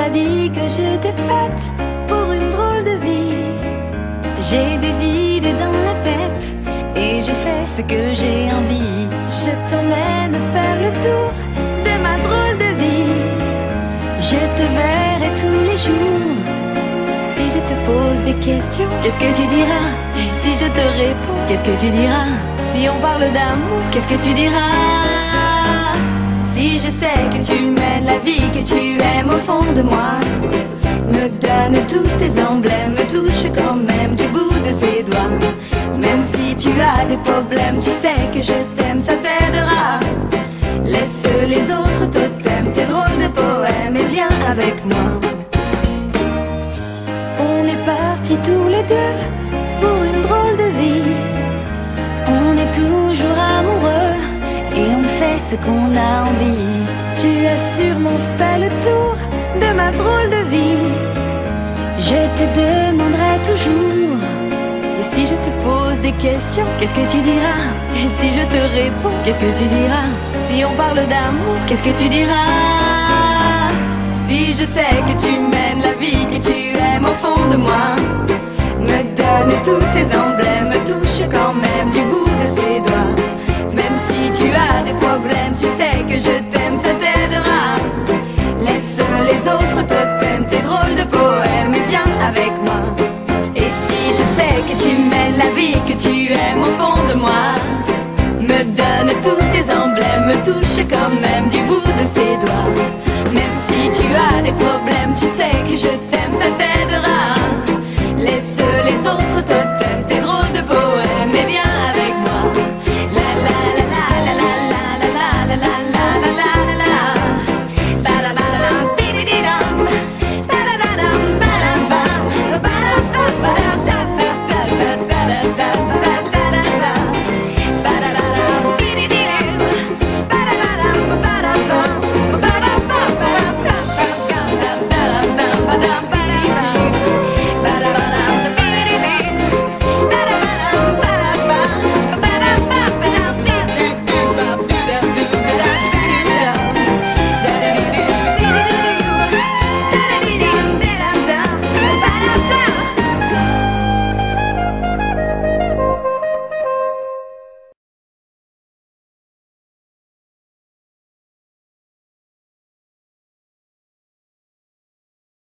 m'as dit que j'étais faite pour une drôle de vie. J'ai des idées dans la tête et je fais ce que j'ai envie. Je t'emmène faire le tour de ma drôle de vie. Je te verrai tous les jours. Si je te pose des questions, qu'est-ce que tu diras? Et si je te réponds, qu'est-ce que tu diras? Si on parle d'amour, qu'est-ce que tu diras? Si je sais que tu mènes la vie que tu aimes au fond de moi, me donne tous tes emblèmes, me touche quand même du bout de ses doigts. Même si tu as des problèmes, tu sais que je t'aime, ça t'aidera. Laisse les autres totems, tes drôles de poèmes et viens avec moi. On est partis tous les deux pour une drôle de vie. On est toujours amoureux et on fait ce qu'on a envie. Tu as sûrement fait le tour de ma drôle de vie. Je te demanderai toujours. Et si je te pose des questions, qu'est-ce que tu diras? Et si je te réponds, qu'est-ce que tu diras? Si on parle d'amour, qu'est-ce que tu diras? Si je sais que tu mènes la vie que tu aimes au fond de moi, me donne tous tes emblèmes, me touche quand même du bout de ses doigts. Même si tu as des problèmes, tu sais que je t'aime, ça t'aidera. Laisse les autres totems, tes drôles de poèmes et viens avec moi. Et si je sais que tu mènes la vie que tu aimes au fond de moi, me donne tous tes emblèmes, me touche quand même du bout de ses doigts. Même si tu as des problèmes, tu sais que je t'aime.